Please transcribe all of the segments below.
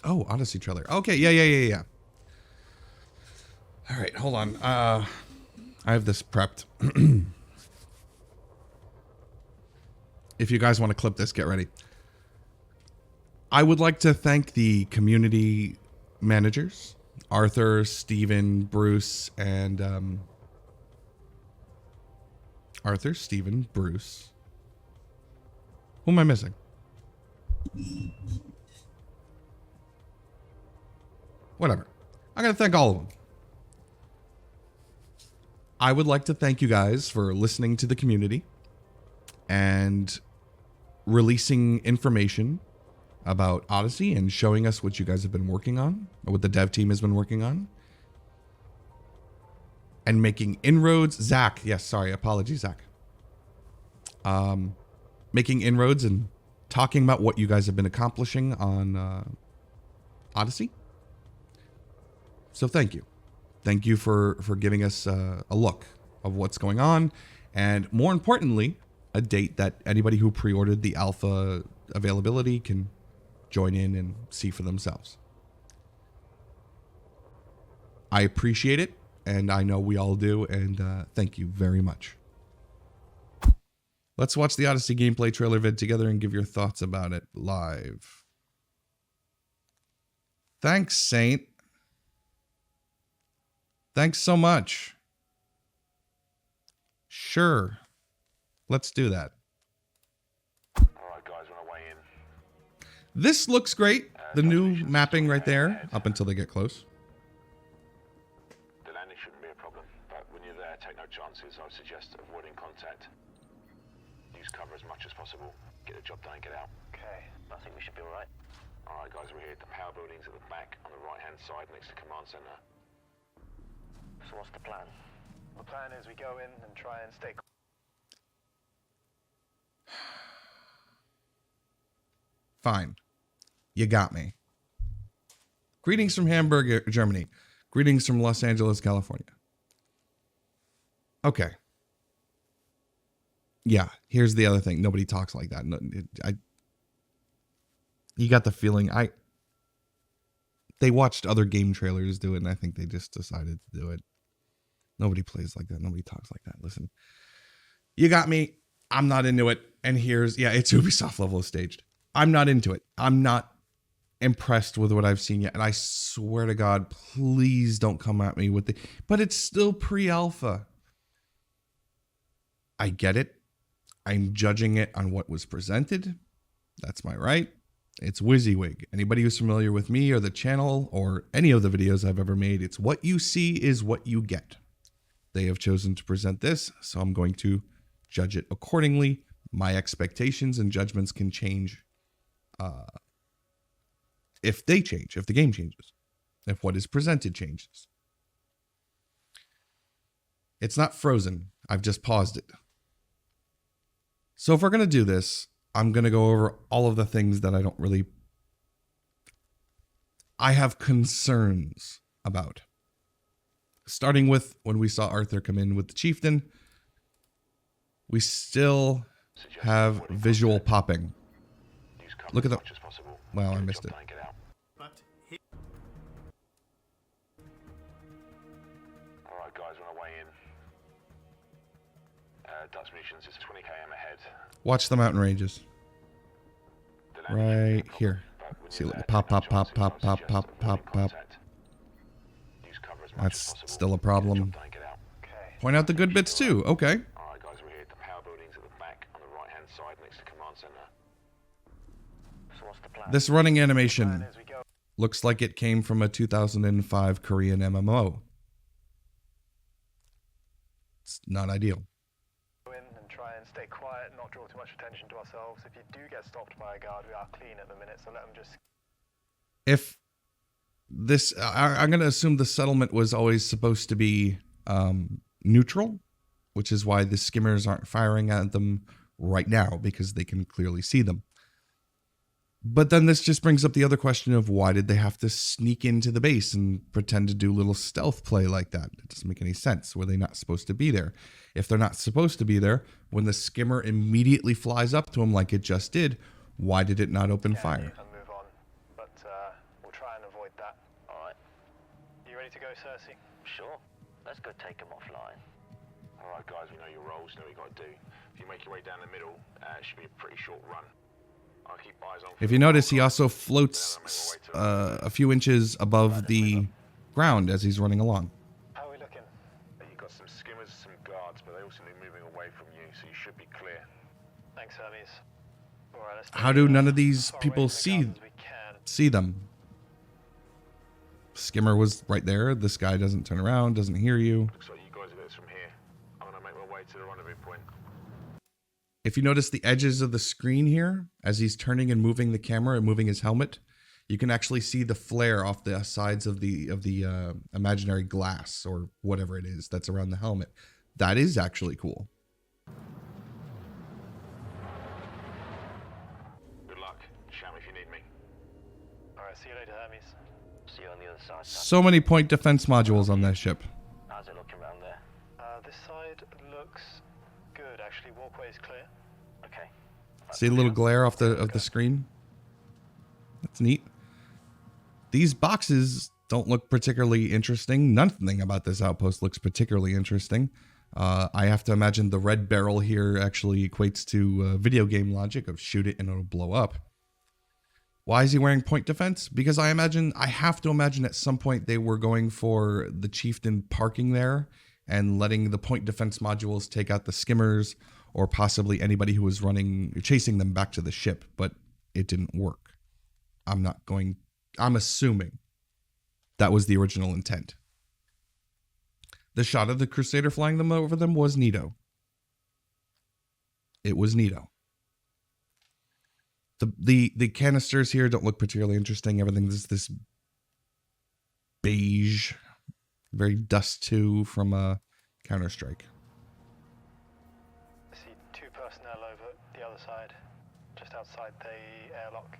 Oh, Odyssey trailer. Okay, yeah. All right, hold on. I have this prepped. If you guys want to clip this, get ready. I would like to thank the community managers, Arthur, Steven, Bruce, and Arthur, Steven, Bruce. Who am I missing? Whatever. I'm going to thank all of them. I would like to thank you guys for listening to the community and releasing information about Odyssey and showing us what you guys have been working on, or what the dev team has been working on, and making inroads. Zach, yes, sorry, apologies, Zach. Making inroads and talking about what you guys have been accomplishing on Odyssey. So thank you. Thank you for giving us a look of what's going on, and more importantly, a date that anybody who pre-ordered the alpha availability can join in and see for themselves. I appreciate it, and I know we all do, and thank you very much. Let's watch the Odyssey gameplay trailer vid together and give your thoughts about it live. Thanks, Saint. Thanks so much. Sure. Let's do that. Alright guys, wanna weigh in? This looks great. The new mapping right there, up until they get close. The landing shouldn't be a problem, but when you're there, take no chances. I would suggest avoiding contact. Use cover as much as possible. Get the job done and get out. Okay, I think we should be alright. Alright guys, we're here at the power buildings at the back on the right hand side next to the command center. So what's the plan? The plan is we go in and try and stay... Fine. You got me. Greetings from Hamburg, Germany. Greetings from Los Angeles, California. Okay. Yeah, here's the other thing. Nobody talks like that. You got the feeling they watched other game trailers do it, and I think they just decided to do it. Nobody plays like that. Nobody talks like that. Listen, you got me. I'm not into it. And here's, yeah, it's Ubisoft level of staged. I'm not into it. I'm not impressed with what I've seen yet. And I swear to God, please don't come at me with the, but it's still pre-alpha. I get it. I'm judging it on what was presented. That's my right. It's WYSIWYG. Anybody who's familiar with me or the channel or any of the videos I've ever made, it's what you see is what you get. They have chosen to present this, so I'm going to judge it accordingly. My expectations and judgments can change if they change, if the game changes, if what is presented changes. It's not frozen. I've just paused it. So if we're going to do this, I'm going to go over all of the things that I have concerns about. Starting with when we saw Arthur come in with the chieftain, we still have visual popping. Look at the... Wow, I missed it. Alright guys, wanna weigh in? Dutch munitions is 20 km ahead. Watch the mountain ranges. Right here. See, look, pop, pop, pop, pop, pop, pop, pop, pop. That's still a problem. Point out the good bits too. Okay. Alright guys, we're here at the power buildings at the back on the right hand side next to the command center. So what's the plan? This running animation looks like it came from a 2005 Korean MMO. It's not ideal. Go in and try and stay quiet, not draw too much attention to ourselves. If you do get stopped by a guard, we are clean at the minute, so let them just... If this, I'm going to assume the settlement was always supposed to be neutral, which is why the skimmers aren't firing at them right now, because they can clearly see them. But then this just brings up the other question of why did they have to sneak into the base and pretend to do little stealth play like that? It doesn't make any sense. Were they not supposed to be there? If they're not supposed to be there, when the skimmer immediately flies up to them like it just did, why did it not open fire? And move on, but we'll to go, Cersei? Sure. Let's go take them offline. Alright guys, we know your roles, know what you got to do. If you make your way down the middle, it should be a pretty short run. I'll keep eyes on... If you notice, he also floats a few inches above the ground as he's running along. How are we looking? You've got some skimmers, some guards, but they all seem to be moving away from you, so you should be clear. Thanks, Hermes. Alright, let's How do none of these far away people from the guards as we can. see them? Skimmer was right there. This guy doesn't turn around, doesn't hear you. Looks like you guys are this from here. I'm gonna make my way to the rendezvous point. If you notice the edges of the screen here, as he's turning and moving the camera and moving his helmet, you can actually see the flare off the sides of the imaginary glass or whatever it is that's around the helmet. That is actually cool. Good luck. Shout me if you need me. Alright, see you later, Hermes. See you on the other side. So many point defense modules on that ship. How's it looking around there? This side looks good, actually. Walkway's clear. Okay. See a little glare off the screen? That's neat. These boxes don't look particularly interesting. Nothing about this outpost looks particularly interesting. I have to imagine the red barrel here actually equates to video game logic of shoot it and it'll blow up. Why is he wearing point defense? Because I have to imagine at some point they were going for the chieftain parking there and letting the point defense modules take out the skimmers or possibly anybody who was chasing them back to the ship, but it didn't work. I'm assuming that was the original intent. The shot of the Crusader flying them over them was neato. It was neato. The canisters here don't look particularly interesting. Everything is this beige, very Dust 2 from Counter-Strike. I see 2 personnel over the other side, just outside the airlock.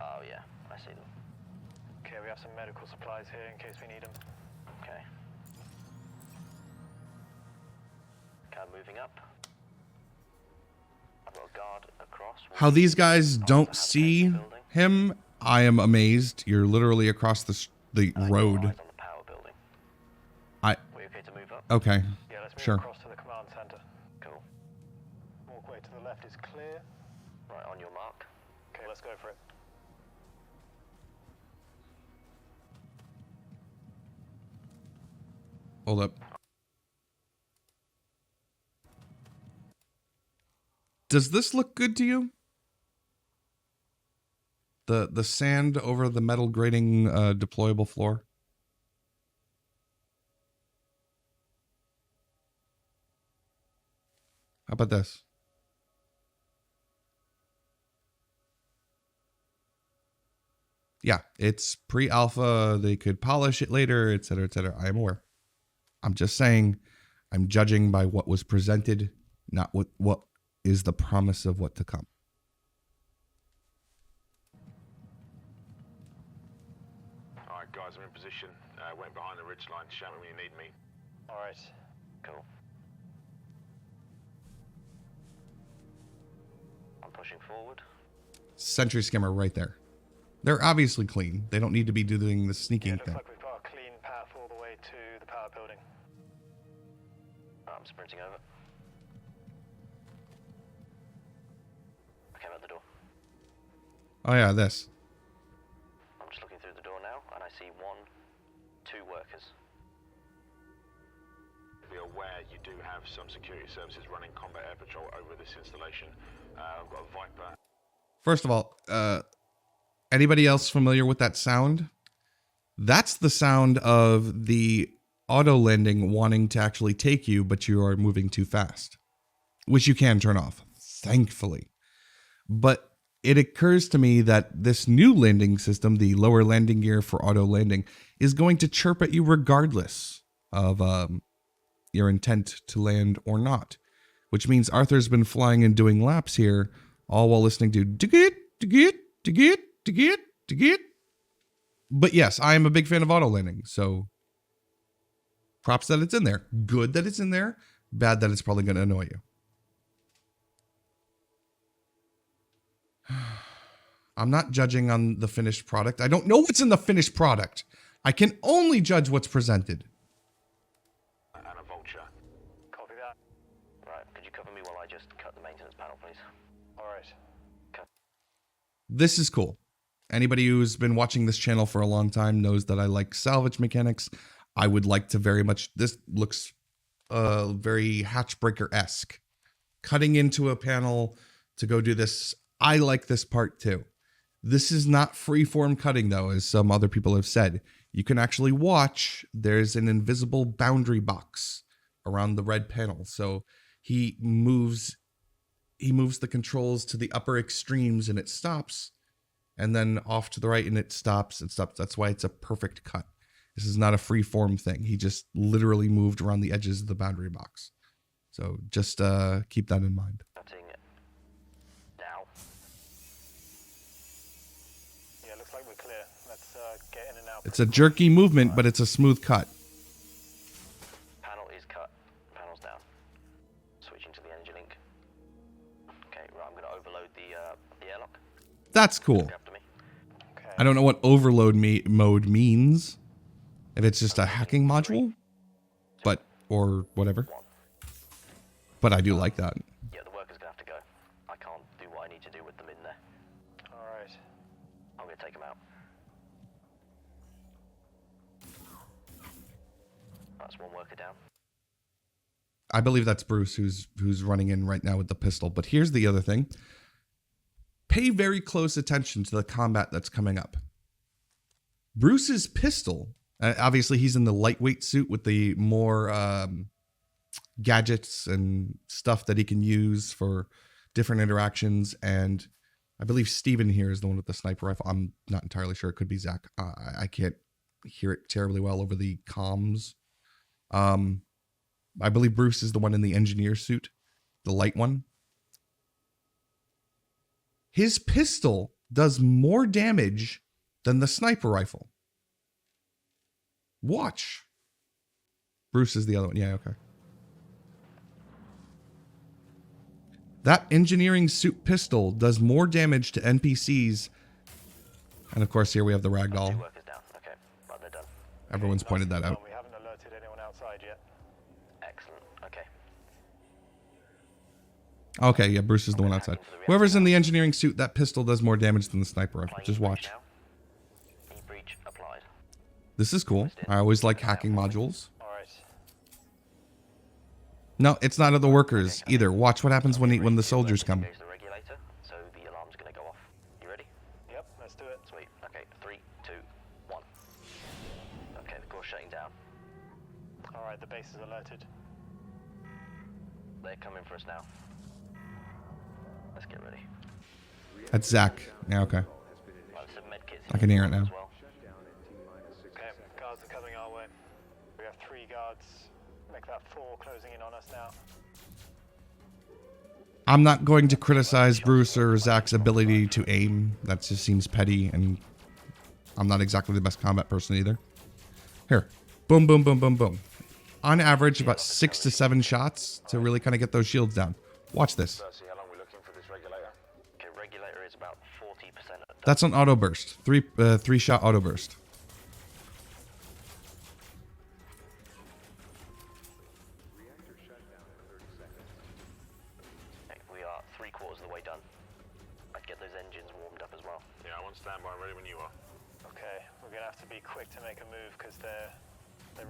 Oh yeah, I see them. Okay, we have some medical supplies here in case we need them. Okay. Okay, moving up. I've got a guard across. How these guys don't see him, I am amazed. You're literally across the road. Eyes on the power building. We okay to move up? Okay, Yeah, let's move sure. across to the command center. Cool. Walkway to the left is clear. Right, on your mark. Okay, let's go for it. Hold up. Does this look good to you? The sand over the metal grating deployable floor? How about this? Yeah, it's pre-alpha. They could polish it later, etc., etc. I am aware. I'm just saying, I'm judging by what was presented, not what is the promise of what to come. Alright guys, I'm in position. Went behind the ridgeline. Shout me when you need me. Alright. Cool. I'm pushing forward. Sentry skimmer right there. They're obviously clean. They don't need to be doing the sneaking Looks thing. like we've got a clean path all the way to the power building. I'm sprinting over. I came out the door. Oh yeah, this. I'm just looking through the door now, and I see 2 workers. Be aware you do have some security services running combat air patrol over this installation. I've got a Viper. First of all, anybody else familiar with that sound? That's the sound of the auto landing wanting to actually take you, but you are moving too fast, which you can turn off, thankfully. But it occurs to me that this new landing system, the lower landing gear for auto landing, is going to chirp at you regardless of your intent to land or not, which means Arthur's been flying and doing laps here, all while listening to to get. But yes, I am a big fan of auto landing, so props that it's in there. Good that it's in there. Bad that it's probably going to annoy you. I'm not judging on the finished product. I don't know what's in the finished product. I can only judge what's presented. And a vulture. Copy that. Right, could you cover me while I just cut the maintenance panel, please? Alright. This is cool. Anybody who's been watching this channel for a long time knows that I like salvage mechanics. I would like to very much... This looks very Hatchbreaker-esque. Cutting into a panel to go do this. I like this part too. This is not freeform cutting though, as some other people have said. You can actually watch. There's an invisible boundary box around the red panel. So he moves the controls to the upper extremes and it stops. And then off to the right and it stops and stops. That's why it's a perfect cut. This is not a free-form thing. He just literally moved around the edges of the boundary box. So just keep that in mind. Cutting now. Yeah, looks like we're clear. Let's get in and out. It's a jerky movement, but it's a smooth cut. Panel is cut. Panel's down. Switching to the energy link. Okay, right, I'm going to overload the airlock. That's cool. Look after me. Okay. I don't know what overload mode means. If it's just a hacking module, or whatever. But I do like that. Yeah, the worker's going to have to go. I can't do what I need to do with them in there. Alright. I'm going to take them out. That's one worker down. I believe that's Bruce who's running in right now with the pistol. But here's the other thing. Pay very close attention to the combat that's coming up. Bruce's pistol, obviously he's in the lightweight suit with the more gadgets and stuff that he can use for different interactions. And I believe Steven here is the one with the sniper rifle. I'm not entirely sure. It could be Zach. I can't hear it terribly well over the comms. I believe Bruce is the one in the engineer suit, the light one. His pistol does more damage than the sniper rifle. Watch. Bruce is the other one. Yeah, okay. That engineering suit pistol does more damage to NPCs. And of course, here we have the Two ragdoll. workers down. Okay, right, they're done. Everyone's pointed that out. We haven't alerted anyone outside yet. Excellent. Okay. Okay, yeah, Bruce is the one outside. Whoever's in the engineering suit, that pistol does more damage than the sniper rifle. Just watch. E-breach applied. This is cool. I always like hacking modules. Alright. No, it's not of the workers either. Watch what happens when the soldiers come. Goes the regulator, so the alarm's going to go off. You ready? Yep, let's do it. Sweet. Okay, 3, 2, 1. Okay, the core's shutting down. Alright, the base is alerted. They're coming for us now. Let's get ready. That's Zach. Yeah, okay. Right, some med kits I can hear it now. as well. Okay, guards are coming our way. We have 3 guards. Make that 4 closing in on us now. I'm not going to criticize Bruce or Zach's ability to aim. That just seems petty, and I'm not exactly the best combat person either. Here. Boom, boom, boom, boom, boom. On average, about 6 to 7 shots to really kind of get those shields down. Watch this. See how long we're looking for this regulator. Okay, regulator is about 40% done. That's an auto burst. 3-shot auto burst. Okay, we are 3/4 of the way done. I'd get those engines warmed up as well. Yeah, I'm on standby, ready when you are. Okay, we're gonna have to be quick to make a move because they're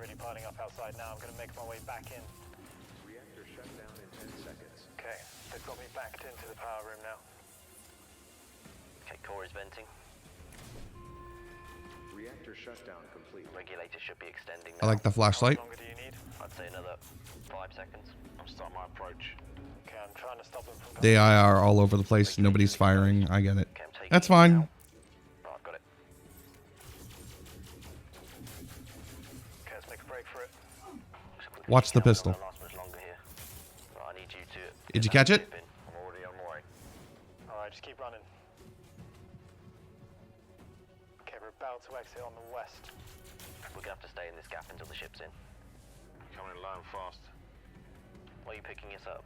really piling up outside now. I'm gonna make my way back in. Reactor shut down in 10 seconds. Okay, they've got me backed into the power room now. Okay, core is venting. Reactor shutdown complete. Regulator should be extending I now. like the flashlight. How long do you need? I'd say another 5 seconds. I'm starting my approach. Okay, I'm trying to stop them from They are all over the place. Nobody's firing. I get it. Okay, I'm taking That's it fine. now. Right, I've got it. Okay, let's make a break for it. Just quickly Watch the check out, pistol. I'm not gonna last much longer here. Right, I need you to... Did you get catch that it? chip in. I'm already on my way. Alright, just keep running. Okay, we're about to exit on the west. We're gonna have to stay in this gap until the ship's in. Coming in low and fast. Where are you picking us up?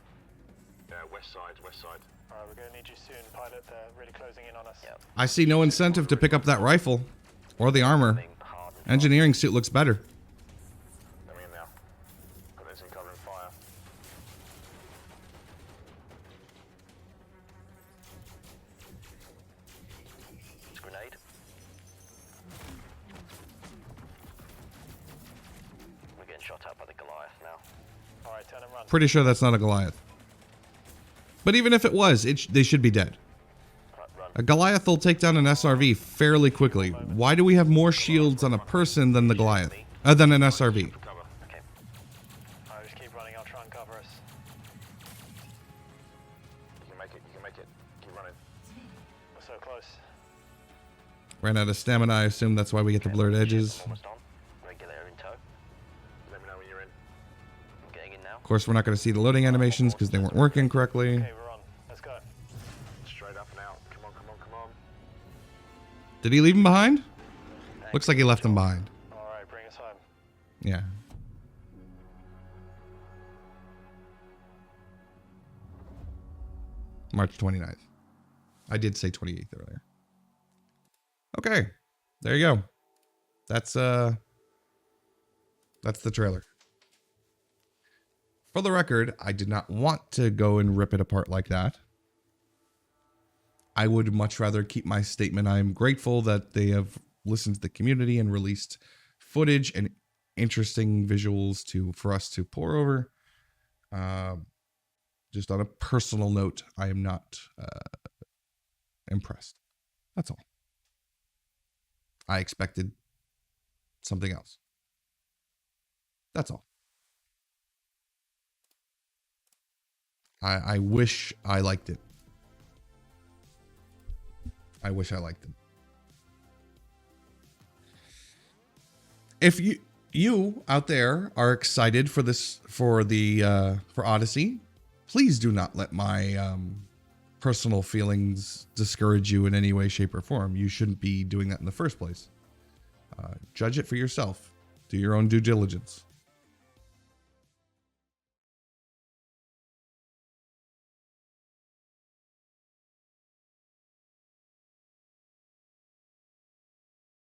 Yeah, west side, west side. Alright, we're gonna need you soon, pilot. They're really closing in on us. Yeah. I see no incentive to pick up that rifle or the armor. Being hard and Engineering suit looks better. Coming in now. Got this in covering fire. It's a grenade. We're getting shot at by the Goliath now. Alright, turn and run. Pretty sure that's not a Goliath. But even if it was, they should be dead. Right, run. A Goliath will take down an SRV fairly quickly. Why do we have more shields on a person than the Goliath? Than an SRV? Cover. Okay. Alright, just keep running, I'll try and cover us. You can make it. You can make it. Keep running. We're so close. Ran out of stamina, I assume that's why we get the blurred edges. Almost on. Regulator in tow. Let me know when you're in. I'm getting in now. Of course, we're not going to see the loading animations because they weren't working correctly. Okay, we're on. Let's go. Straight up and out. Come on, come on, come on. Did he leave him behind? Looks like he left him behind. Alright, bring us home. Yeah. March 29th. I did say 28th earlier. Okay. There you go. That's the trailer. For the record, I did not want to go and rip it apart like that. I would much rather keep my statement. I am grateful that they have listened to the community and released footage and interesting visuals for us to pour over. Just on a personal note, I am not impressed. That's all. I expected something else. That's all. I wish I liked it. I wish I liked it. If you out there are excited for this, for Odyssey, please do not let my personal feelings discourage you in any way, shape, or form. You shouldn't be doing that in the first place. Judge it for yourself. Do your own due diligence.